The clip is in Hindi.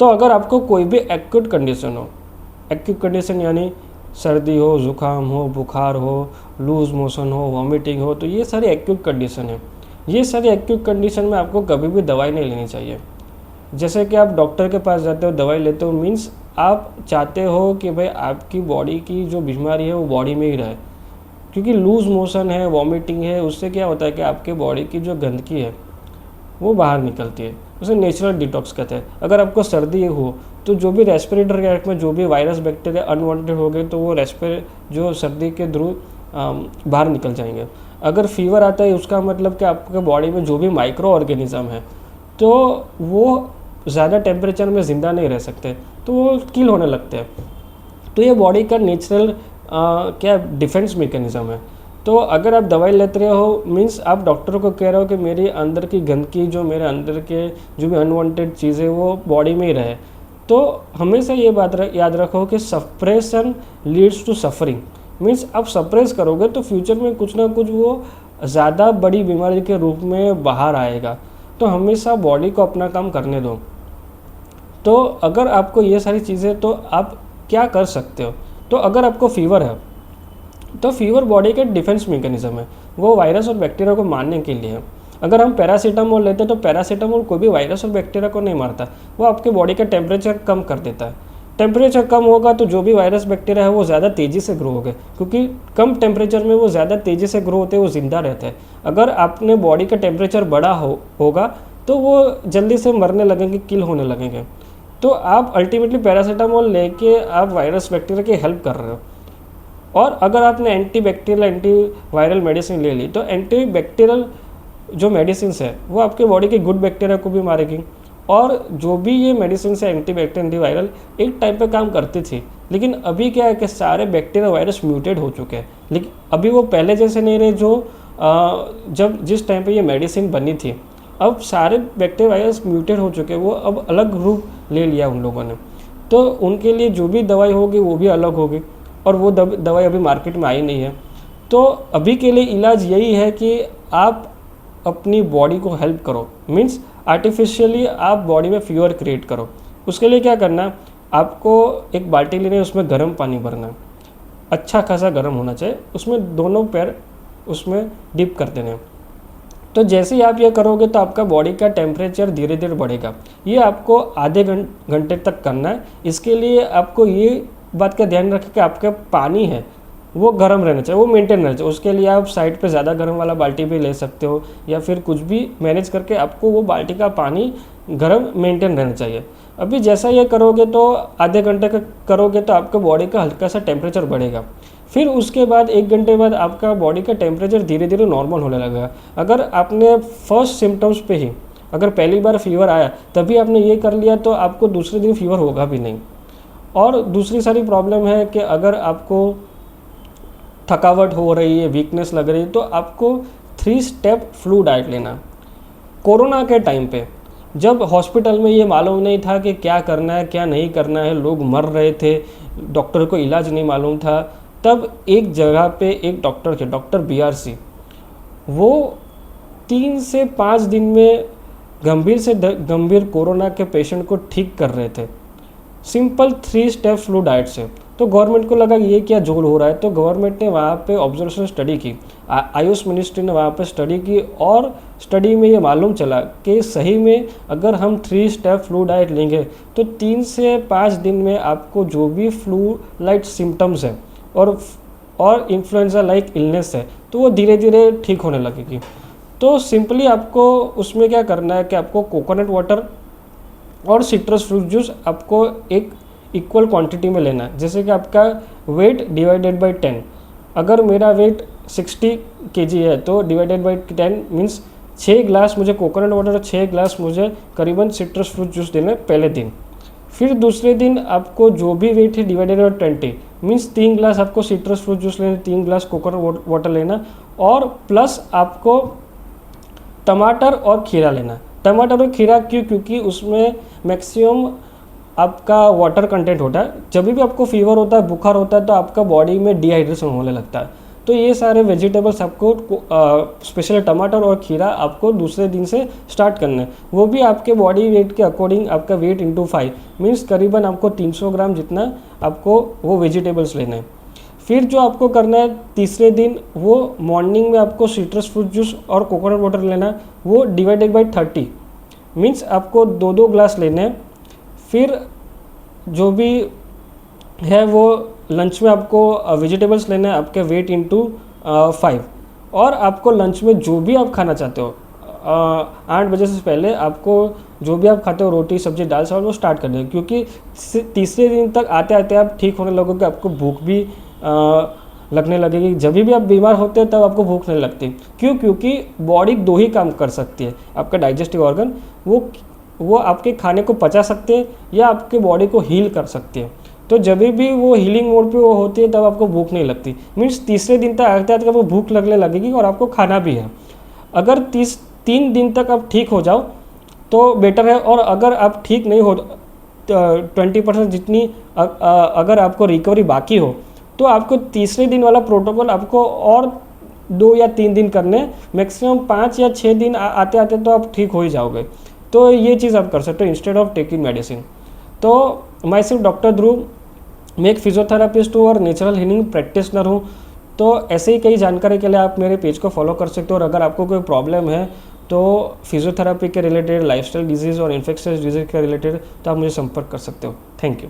तो अगर आपको कोई भी एक्यूट कंडीशन हो, एक्यूट कंडीशन यानी सर्दी हो, ज़ुकाम हो, बुखार हो, लूज़ मोशन हो, वॉमिटिंग हो, तो ये सारी एक्यूट कंडीशन है। ये सारी एक्यूट कंडीशन में आपको कभी भी दवाई नहीं लेनी चाहिए। जैसे कि आप डॉक्टर के पास जाते हो, दवाई लेते हो, मीन्स आप चाहते हो कि भाई आपकी बॉडी की जो बीमारी है वो बॉडी में ही रहे, क्योंकि लूज़ मोशन है, वॉमिटिंग है, उससे क्या होता है कि आपके बॉडी की जो गंदगी है वो बाहर निकलती है, उसे नेचुरल डिटॉक्स कहते हैं। अगर आपको सर्दी हो तो जो भी रेस्पिरेटरी ट्रैक्ट में जो भी वायरस बैक्टीरिया अनवांटेड हो गए तो वो जो सर्दी के थ्रू बाहर निकल जाएंगे। अगर फीवर आता है उसका मतलब कि आपके बॉडी में जो भी माइक्रो ऑर्गेनिज्म है तो वो ज़्यादा टेम्परेचर में ज़िंदा नहीं रह सकते, तो वो किल होने लगते हैं। तो ये बॉडी का नेचुरल क्या डिफेंस मैकेनिज्म है। तो अगर आप दवाई लेते रहे हो मीन्स आप डॉक्टर को कह रहे हो कि मेरी अंदर की गंदगी, जो मेरे अंदर के जो भी अनवांटेड चीज़ें वो बॉडी में ही रहे। तो हमेशा ये बात याद रखो कि suppression leads to suffering, means आप सप्रेस करोगे तो फ्यूचर में कुछ ना कुछ वो ज़्यादा बड़ी बीमारी के रूप में बाहर आएगा। तो हमेशा बॉडी को अपना काम करने दो। तो अगर आपको ये सारी चीज़ें, तो आप क्या कर सकते हो, तो अगर आपको फीवर है तो फीवर बॉडी का डिफेंस मैकेनिज्म है, वो वायरस और बैक्टीरिया को मारने के लिए है। अगर हम पैरासीटामोल लेते हैं तो पैरासीटामोल कोई भी वायरस और बैक्टीरिया को नहीं मारता, वो आपके बॉडी का टेम्परेचर कम कर देता है। टेम्परेचर कम होगा तो जो भी वायरस बैक्टीरिया है वो ज़्यादा तेज़ी से ग्रो होगा, क्योंकि कम टेम्परेचर में वो ज़्यादा तेज़ी से ग्रो होते हैं, वो ज़िंदा रहते हैं। अगर आपने बॉडी का टेम्परेचर बड़ा होगा तो वो जल्दी से मरने लगेंगे, किल होने लगेंगे। तो आप अल्टीमेटली पैरासीटामोल लेके आप वायरस बैक्टीरिया की हेल्प कर रहे हो। और अगर आपने anti bacterial anti viral medicine ले ली तो एंटी बैक्टीरियल जो मेडिसिन है वो आपके बॉडी के गुड बैक्टीरिया को भी मारेगी। और जो भी ये मेडिसिन है एंटी बैक्टीरियल एंटी वायरल एक टाइम पे काम करती थी, लेकिन अभी क्या है कि सारे बैक्टीरिया वायरस म्यूटेड हो चुके हैं। लेकिन अभी वो पहले जैसे नहीं रहे जो जिस टाइम पे ये मेडिसिन बनी थी। अब सारे बैक्टीरिया वायरस म्यूटेड हो चुके हैं, वो अब अलग रूप ले लिया उन लोगों ने। तो उनके लिए जो भी दवाई होगी वो भी अलग होगी, और वो दवाई अभी मार्केट में आई नहीं है। तो अभी के लिए इलाज यही है कि आप अपनी बॉडी को हेल्प करो, मीन्स आर्टिफिशियली आप बॉडी में फीवर क्रिएट करो। उसके लिए क्या करना है, आपको एक बाल्टी लेनी है, उसमें गर्म पानी भरना है, अच्छा खासा गर्म होना चाहिए, उसमें दोनों पैर उसमें डिप कर देने हैं। तो जैसे ही आप ये करोगे तो आपका बॉडी का टेम्परेचर धीरे धीरे बढ़ेगा। ये आपको आधे घंटे तक करना है। इसके लिए आपको ये बात का ध्यान रखें कि आपका पानी है वो गर्म रहना चाहिए, वो मेंटेन रहना चाहिए। उसके लिए आप साइड पे ज़्यादा गर्म वाला बाल्टी भी ले सकते हो, या फिर कुछ भी मैनेज करके आपको वो बाल्टी का पानी गर्म मेंटेन रहना चाहिए। अभी जैसा ये करोगे तो आधे घंटे का करोगे तो आपका बॉडी का हल्का सा टेम्परेचर बढ़ेगा। फिर उसके बाद 1 घंटे बाद आपका बॉडी का टेम्परेचर धीरे धीरे नॉर्मल होने लगेगा। अगर आपने फर्स्ट सिम्टम्स पे ही, अगर पहली बार फीवर आया तभी आपने ये कर लिया तो आपको दूसरे दिन फीवर होगा भी नहीं। और दूसरी सारी प्रॉब्लम है कि अगर आपको थकावट हो रही है, वीकनेस लग रही है, तो आपको 3 स्टेप फ्लू डाइट लेना। कोरोना के टाइम पे जब हॉस्पिटल में ये मालूम नहीं था कि क्या करना है क्या नहीं करना है, लोग मर रहे थे, डॉक्टर को इलाज नहीं मालूम था, तब एक जगह पे एक डॉक्टर थे, डॉक्टर BRC, वो 3 से 5 दिन में गंभीर से गंभीर कोरोना के पेशेंट को ठीक कर रहे थे, सिंपल 3 स्टेप फ्लू डाइट से। तो गवर्नमेंट को लगा ये क्या जोड़ हो रहा है, तो गवर्नमेंट ने वहाँ पे ऑब्जर्वेशन स्टडी की, आयुष मिनिस्ट्री ने वहाँ पे स्टडी की, और स्टडी में ये मालूम चला कि सही में अगर हम 3 स्टेप फ्लू डाइट लेंगे तो 3 से 5 दिन में आपको जो भी फ्लू लाइक सिम्टम्स है और इन्फ्लुएंजा लाइक इलनेस है तो वो धीरे धीरे ठीक होने लगेगी। तो सिंपली आपको उसमें क्या करना है कि आपको कोकोनट वाटर और सिट्रस फ्रूट जूस आपको एक इक्वल क्वांटिटी में लेना है। जैसे कि आपका वेट डिवाइडेड बाई 10, अगर मेरा वेट 60 kg है तो डिवाइडेड बाई 10 मीन्स 6 ग्लास मुझे कोकोनट वाटर और 6 ग्लास मुझे करीबन सिट्रस फ्रूट जूस देना है पहले दिन। फिर दूसरे दिन आपको जो भी वेट है डिवाइडेड बाई 20 मीन्स 3 ग्लास आपको सिट्रस फ्रूट जूस लेना, 3 ग्लास कोकोनट वाटर लेना, और प्लस आपको टमाटर और खीरा लेना। टमाटर और खीरा क्यों? क्योंकि उसमें मैक्सिमम आपका वाटर कंटेंट होता है। जब भी आपको फीवर होता है, बुखार होता है, तो आपका बॉडी में डिहाइड्रेशन होने लगता है। तो ये सारे वेजिटेबल्स आपको स्पेशली टमाटर और खीरा आपको दूसरे दिन से स्टार्ट करना है। वो भी आपके बॉडी वेट के अकॉर्डिंग, आपका वेट इंटू 5 मीन्स करीबन आपको 300 ग्राम जितना आपको वो वेजिटेबल्स लेना है। फिर जो आपको करना है तीसरे दिन, वो मॉर्निंग में आपको सिट्रस फ्रूट जूस और कोकोनट वाटर लेना है, वो डिवाइडेड बाई 30 मीन्स आपको 2-2 ग्लास लेने हैं। फिर जो भी है वो लंच में आपको वेजिटेबल्स लेना है आपके वेट इंटू 5, और आपको लंच में जो भी आप खाना चाहते हो 8 बजे से पहले आपको जो भी आप खाते हो, रोटी सब्जी दाल चावल, वो स्टार्ट कर दें, क्योंकि तीसरे दिन तक आते आते आप ठीक होने लगोगे, आपको भूख भी लगने लगेगी। जब भी आप बीमार होते हैं तब आपको भूख नहीं लगती। क्यों? क्योंकि बॉडी 2 ही काम कर सकती है, आपका डाइजेस्टिव ऑर्गन वो आपके खाने को पचा सकते हैं या आपके बॉडी को हील कर सकती है। तो जब भी वो हीलिंग मोड पे वो होती है तब आपको भूख नहीं लगती, मीन्स तीसरे दिन तक आते आते वो भूख लगने लगेगी और आपको खाना भी है। अगर 3 दिन तक आप ठीक हो जाओ तो बेटर है, और अगर आप ठीक नहीं हो 20% जितनी अगर आपको रिकवरी बाकी हो तो आपको तीसरे दिन वाला प्रोटोकॉल आपको और 2 या 3 दिन करने, मैक्सिमम 5 या 6 दिन आते आते तो आप ठीक हो ही जाओगे। तो ये चीज़ आप कर सकते हो इंस्टेड ऑफ टेकिंग मेडिसिन। तो मैं सिर्फ डॉक्टर ध्रुव, मैं एक फिजियोथेरापिस्ट हूँ और नेचुरल हीलिंग प्रैक्टिशनर हूँ। तो ऐसे ही कई जानकारी के लिए आप मेरे पेज को फॉलो कर सकते हो, और अगर आपको कोई प्रॉब्लम है तो फिजियोथेरापी के रिलेटेड, लाइफस्टाइल डिजीज़ और इन्फेक्शियस डिजीज़ के रिलेटेड, तो आप मुझे संपर्क कर सकते हो। Thank you.